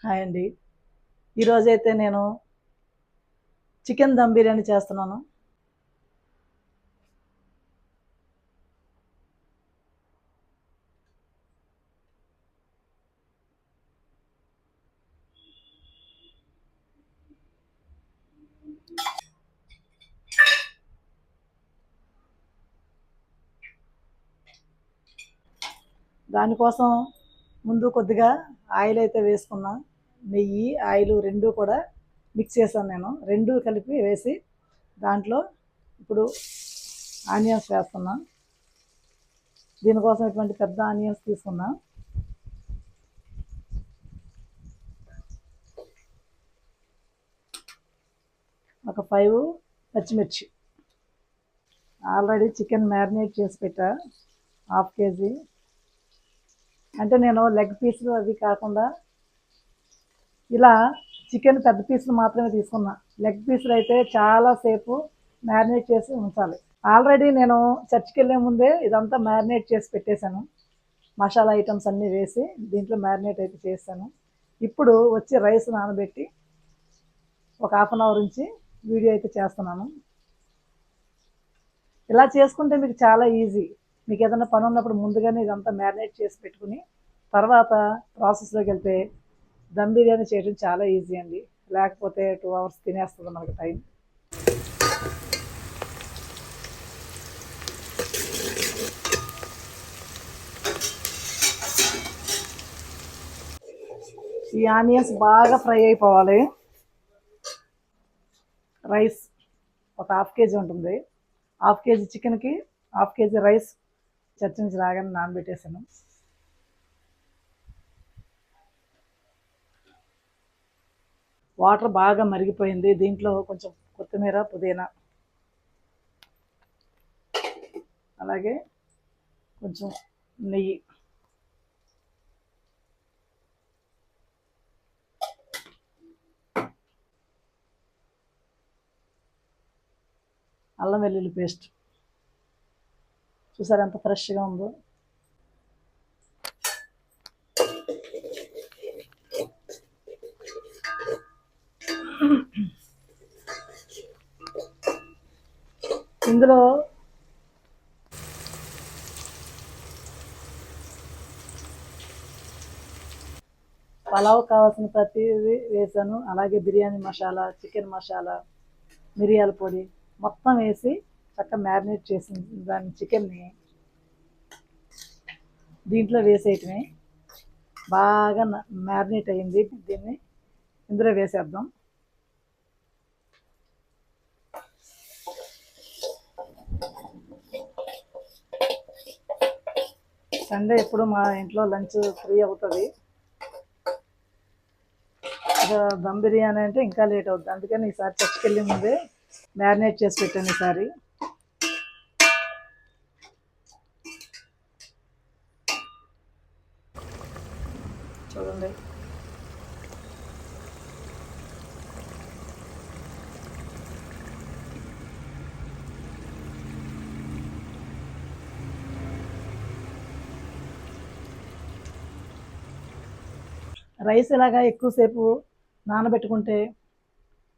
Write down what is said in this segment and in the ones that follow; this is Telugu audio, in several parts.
హాయ్ అండి. ఈరోజైతే నేను చికెన్ దమ్ బిర్యానీ చేస్తున్నాను. దానికోసం ముందు కొద్దిగా ఆయిల్ అయితే వేసుకున్నా. నెయ్యి, ఆయిల్ 2 కూడా మిక్స్ చేశాను నేను. 2 కలిపి వేసి దాంట్లో ఇప్పుడు ఆనియన్స్ వేస్తున్నా. దీనికోసం ఇటువంటి పెద్ద ఆనియన్స్ తీసుకున్నా. ఒక 5 పచ్చిమిర్చి. ఆల్రెడీ చికెన్ మ్యారినేట్ చేసి పెట్టా, 1/2 కేజీ. అంటే నేను లెగ్ పీసులు అవి కాకుండా ఇలా చికెన్ పెద్ద పీసులు మాత్రమే తీసుకున్నా. లెగ్ పీసులు అయితే చాలాసేపు మ్యారినేట్ చేసి ఉంచాలి. ఆల్రెడీ నేను చర్చికి వెళ్ళే ముందే ఇదంతా మ్యారినేట్ చేసి పెట్టేశాను. మసాలా ఐటమ్స్ అన్నీ వేసి దీంట్లో మ్యారినేట్ అయితే చేశాను. ఇప్పుడు వచ్చి రైస్ నానబెట్టి ఒక 1/2 అవర్ నుంచి వీడియో అయితే చేస్తున్నాను. ఇలా చేసుకుంటే మీకు చాలా ఈజీ. మీకు ఏదైనా పని ఉన్నప్పుడు ముందుగానే ఇదంతా మ్యారినేట్ చేసి పెట్టుకుని తర్వాత ప్రాసెస్లోకి వెళ్తే దమ్ బిర్యానీ చేయడం చాలా ఈజీ అండి. లేకపోతే 2 అవర్స్ తినేస్తుంది మనకు టైం. ఈ ఆనియన్స్ బాగా ఫ్రై అయిపోవాలి. రైస్ ఒక 1/2 కేజీ ఉంటుంది. 1/2 కేజీ చికెన్కి 1/2 కేజీ రైస్ చర్చ నుంచి రాగానే నానబెట్టేసాను. వాటర్ బాగా మరిగిపోయింది. దీంట్లో కొంచెం కొత్తిమీర, పుదీనా, అలాగే కొంచెం నెయ్యి, అల్లం వెల్లుల్లి పేస్ట్. చూసారు ఎంత ఫ్రెష్గా ఉందో. ఇందులో పలావ్ కావాల్సిన ప్రతిదీ వేసాను. అలాగే బిర్యానీ మసాలా, చికెన్ మసాలా, మిరియాల పొడి మొత్తం వేసి చక్కగా మ్యారినేట్ చేసిన దాని చికెన్ని దీంట్లో వేసేయటమే. బాగా మ్యారినేట్ అయ్యింది. దీన్ని ఇందులో వేసేద్దాం. సండే ఎప్పుడు మా ఇంట్లో లంచ్ ఫ్రీ అవుతుంది. దమ్ బిర్యానీ అంటే ఇంకా లేట్ అవుతుంది. అందుకని ఈసారి చర్చికి వెళ్ళే ముందే మ్యారినేట్ చేసి పెట్టాను. ఈసారి చూడండి. రైస్ ఇలాగా ఎక్కువసేపు నానబెట్టుకుంటే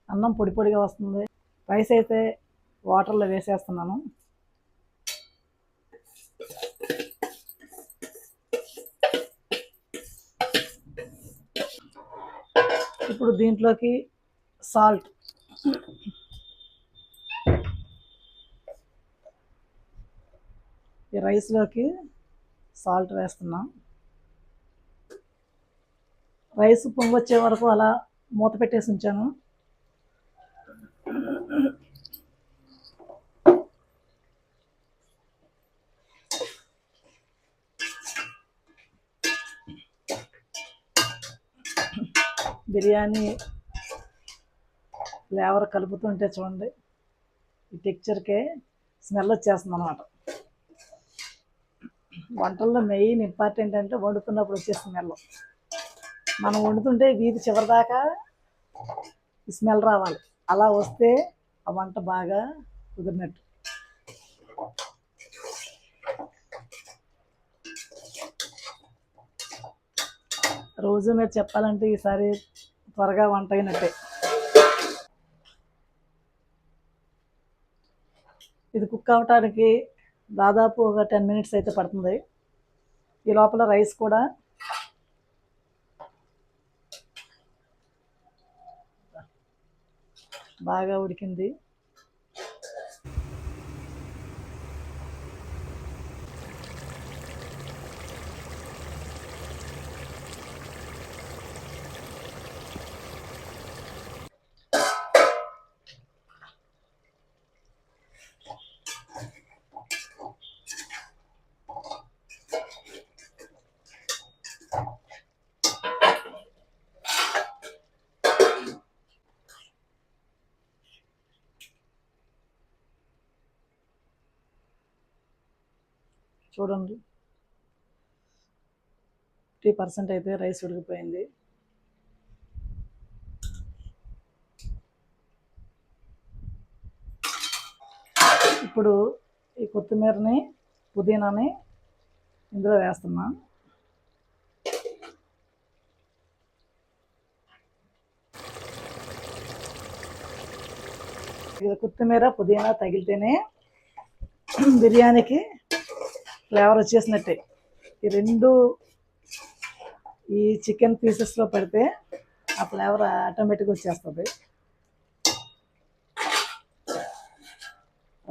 అన్నం పొడి పొడిగా వస్తుంది. రైస్ అయితే వాటర్లో వేసేస్తున్నాను. ఇప్పుడు దీంట్లోకి సాల్ట్, ఈ రైస్లోకి సాల్ట్ వేస్తున్నాం. రైస్ పొంగొచ్చే వరకు అలా మూత పెట్టేసి ఉంచాను. బిర్యానీ ఫ్లేవర్ కలుపుతుంటే చూడండి, ఈ టెక్చర్కే స్మెల్ వచ్చేస్తుంది అన్నమాట. వంటల్లో మెయిన్ ఇంపార్టెంట్ అంటే వండుతున్నప్పుడు వచ్చే స్మెల్. మనం వండుతుంటే వీధి చివరిదాకా స్మెల్ రావాలి. అలా వస్తే ఆ వంట బాగా కుదిరినట్టు. రోజు మీరు చెప్పాలంటే ఈసారి త్వరగా వంట అయినట్టే. ఇది కుక్ అవ్వటానికి దాదాపు ఒక 10 మినిట్స్ అయితే పడుతుంది. ఈ లోపల రైస్ కూడా బాగా ఉడికింది. చూడండి 50% అయితే రైస్ ఉడికిపోయింది. ఇప్పుడు ఈ కొత్తిమీరని పుదీనాని ఇందులో వేస్తున్నాం. ఇది కొత్తిమీర పుదీనా తగిలితేనే బిర్యానీకి ఫ్లేవర్ వచ్చేసినట్టే. ఈ రెండు ఈ చికెన్ పీసెస్లో పెడితే ఆ ఫ్లేవర్ ఆటోమేటిక్గా వచ్చేస్తుంది.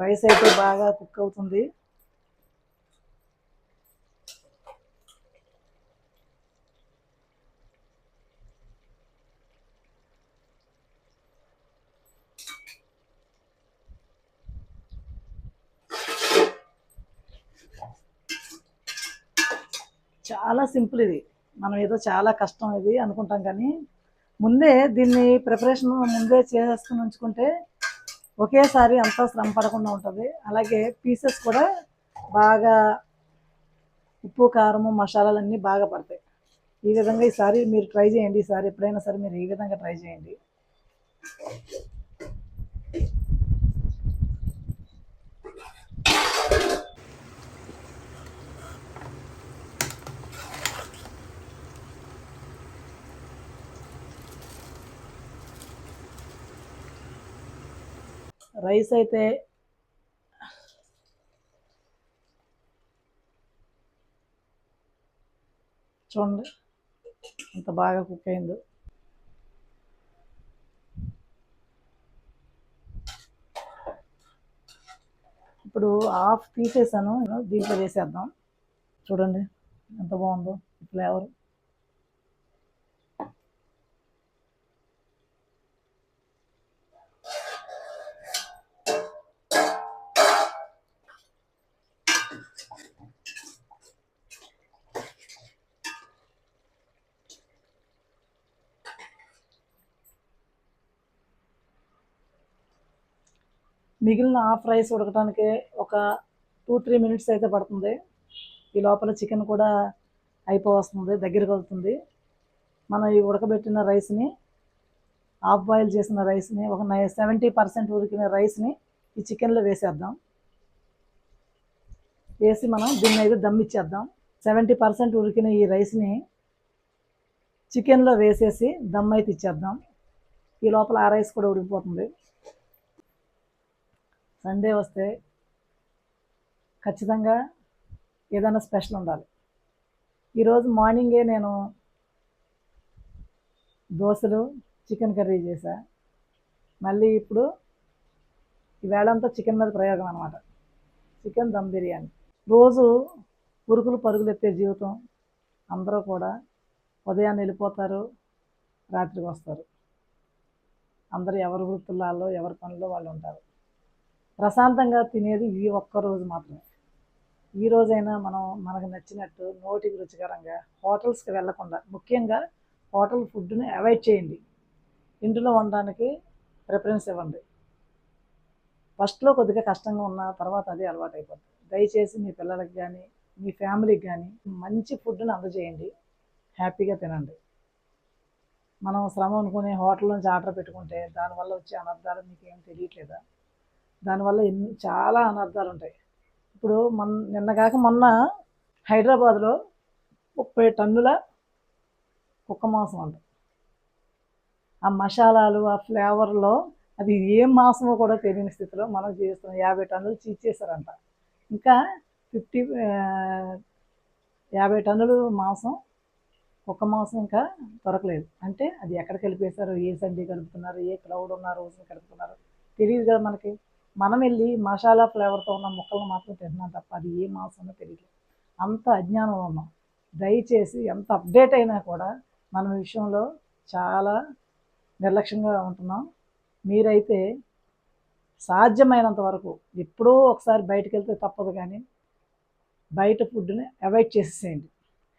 రైస్ అయితే బాగా కుక్ అవుతుంది. చాలా సింపుల్ ఇది. మనం ఏదో చాలా కష్టం ఇది అనుకుంటాం, కానీ ముందే దీన్ని ప్రిపరేషన్ ముందే చేసుకుని ఉంచుకుంటే ఒకేసారి అంతా శ్రమ పడకుండా ఉంటుంది. అలాగే పీసెస్ కూడా బాగా ఉప్పు కారము మసాలాలన్నీ బాగా పడతాయి. ఈ విధంగా ఈసారి మీరు ట్రై చేయండి. ఈసారి ఎప్పుడైనా సరే మీరు ఈ విధంగా ట్రై చేయండి. రైస్ అయితే చూడండి ఎంత బాగా కుక్ అయిందో. ఇప్పుడు హాఫ్ తీసేసాను, దీంట్లో వేసేద్దాం. చూడండి ఎంత బాగుందో ఫ్లేవర్. మిగిలిన హాఫ్ రైస్ ఉడకటానికి ఒక 2-3 మినిట్స్ అయితే పడుతుంది. ఈ లోపల చికెన్ కూడా అయిపోవస్తుంది, దగ్గరికి అవుతుంది. మనం ఈ ఉడకబెట్టిన రైస్ని, హాఫ్ బాయిల్ చేసిన రైస్ని, ఒక 70% ఉడికిన రైస్ని ఈ చికెన్లో వేసేద్దాం. వేసి మనం దీన్ని అయితే దమ్ ఇచ్చేద్దాం. 70% ఉడికిన ఈ రైస్ని చికెన్లో వేసేసి దమ్ అయితే ఇచ్చేద్దాం. ఈ లోపల ఆ రైస్ కూడా ఉడికిపోతుంది. సండే వస్తే ఖచ్చితంగా ఏదైనా స్పెషల్ ఉండాలి. ఈరోజు మార్నింగే నేను దోశలు చికెన్ కర్రీ చేశా. మళ్ళీ ఇప్పుడు ఈవేళంతా చికెన్ మీద ప్రయోగం అనమాట. చికెన్ దమ్ బిర్యానీ. రోజు ఉరుకులు పరుగులు ఎత్తే జీవితం. అందరూ కూడా ఉదయాన్నే వెళ్ళిపోతారు, రాత్రికి వస్తారు. అందరూ ఎవరి వృత్తుల్లో ఎవరి పనుల్లో వాళ్ళు ఉంటారు. ప్రశాంతంగా తినేది ఈ ఒక్కరోజు మాత్రమే. ఈ రోజైనా మనం మనకు నచ్చినట్టు నోటికి రుచికరంగా హోటల్స్కి వెళ్ళకుండా, ముఖ్యంగా హోటల్ ఫుడ్ని అవాయిడ్ చేయండి. ఇంట్లో వండడానికి ప్రిఫరెన్స్ ఇవ్వండి. ఫస్ట్లో కొద్దిగా కష్టంగా ఉన్న తర్వాత అది అలవాటు అయిపోతుంది. దయచేసి మీ పిల్లలకి కానీ మీ ఫ్యామిలీకి కానీ మంచి ఫుడ్ని అందజేయండి. హ్యాపీగా తినండి. మనం శ్రమ అనుకుని హోటల్ నుంచి ఆర్డర్ పెట్టుకుంటే దానివల్ల వచ్చే అనర్థాలు మీకు ఏం తెలియట్లేదా? దానివల్ల చాలా అనర్థాలు ఉంటాయి. ఇప్పుడు నిన్న కాక మొన్న హైదరాబాద్లో 30 టన్నుల కుక్క మాంసం అంట. ఆ మసాలాలు, ఆ ఫ్లేవర్లో అది ఏం మాంసమో కూడా తెలియని స్థితిలో మనం చేస్తున్నాం. 50 టన్నులు చీల్చేశారంట. ఇంకా 50 50 టన్నులు మాంసం, కుక్క మాంసం ఇంకా దొరకలేదు. అంటే అది ఎక్కడ కలిపేశారో, ఏ సండి కలుపుతున్నారు, ఏ క్రౌడ్ ఉన్న రోజున కలుపుతున్నారు తెలియదు కదా మనకి. మనం వెళ్ళి మసాలా ఫ్లేవర్తో ఉన్న ముక్కలను మాత్రం తింటున్నాం తప్ప అది ఏ మాంసమో తెలియదు. అంత అజ్ఞానంలో ఉన్నాం. దయచేసి ఎంత అప్డేట్ అయినా కూడా మన విషయంలో చాలా నిర్లక్ష్యంగా ఉంటున్నాం. మీరైతే సాధ్యమైనంత వరకు ఎప్పుడో ఒకసారి బయటకు వెళ్తే తప్పదు, కానీ బయట ఫుడ్ని అవాయిడ్ చేసేసేయండి.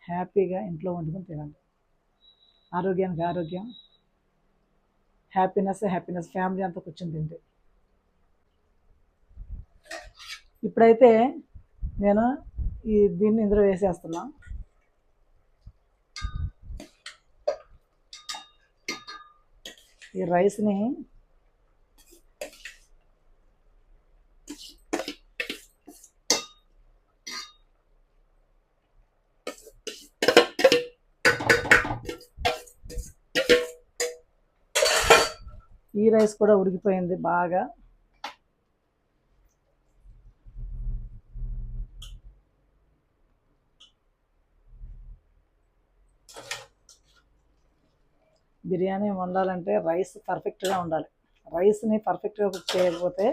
హ్యాపీగా ఇంట్లో వండుకొని తినండి. ఆరోగ్యానికి ఆరోగ్యం, హ్యాపీనెస్ ఫ్యామిలీ అంతా కూర్చొని తింటే. ఇప్పుడైతే నేను దీన్ని ఇందులో వేసేస్తున్నా. ఈ రైస్ని ఈ రైస్ కూడా ఉడికిపోయింది బాగా. బిర్యానీ వండాలంటే రైస్ పర్ఫెక్ట్గా ఉండాలి. రైస్ని పర్ఫెక్ట్గా కుక్ చేయకపోతే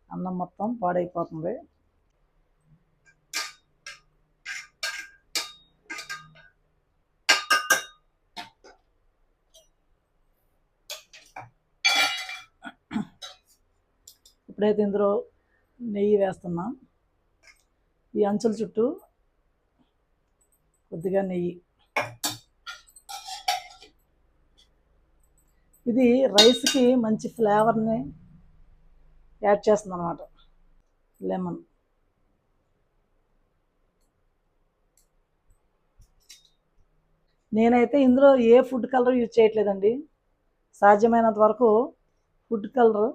అన్నం మొత్తం పాడైపోతుంది. ఇప్పుడైతే ఇందులో నెయ్యి వేస్తున్నాం. ఈ అంచుల చుట్టూ కొద్దిగా నెయ్యి. ఇది రైస్కి మంచి ఫ్లేవర్ని యాడ్ చేస్తుంది అన్నమాట. లెమన్, నేనైతే ఇందులో ఏ ఫుడ్ కలర్ యూజ్ చేయట్లేదండి. సాధ్యమైనంత వరకు ఫుడ్ కలర్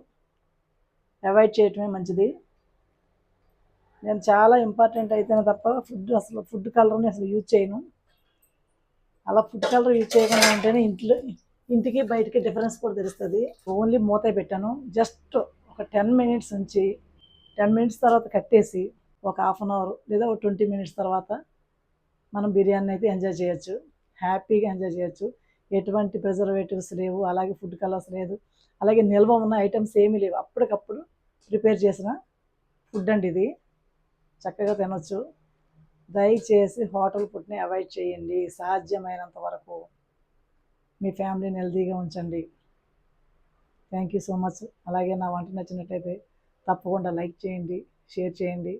అవాయిడ్ చేయటమే మంచిది. నేను చాలా ఇంపార్టెంట్ అయితేనే తప్ప ఫుడ్ కలర్ని అసలు యూజ్ చేయను. అలా ఫుడ్ కలర్ యూజ్ చేయకుండా ఉంటేనే ఇంటికి బయటికి డిఫరెన్స్ కూడా తెలుస్తుంది. ఓన్లీ మూత పెట్టాను. జస్ట్ ఒక 10 మినిట్స్ నుంచి 10 మినిట్స్ తర్వాత కట్టేసి ఒక హాఫ్ అన్ అవర్ లేదా ఒక 20 మినిట్స్ తర్వాత మనం బిర్యానీ అయితే ఎంజాయ్ చేయొచ్చు. హ్యాపీగా ఎంజాయ్ చేయొచ్చు. ఎటువంటి ప్రిజర్వేటివ్స్ లేవు, అలాగే ఫుడ్ కలర్స్ లేదు, అలాగే నిల్వ ఉన్న ఐటమ్స్ ఏమీ లేవు. అప్పటికప్పుడు ప్రిపేర్ చేసిన ఫుడ్ అండి ఇది. చక్కగా తినొచ్చు. దయచేసి హోటల్ ఫుడ్ని అవాయిడ్ చేయండి. సాధ్యమైనంత వరకు మీ ఫ్యామిలీని హెల్తీగా ఉంచండి. Thank you so much. అలాగే నా వంట నచ్చినట్లయితే తప్పకుండా లైక్ చేయండి, షేర్ చేయండి.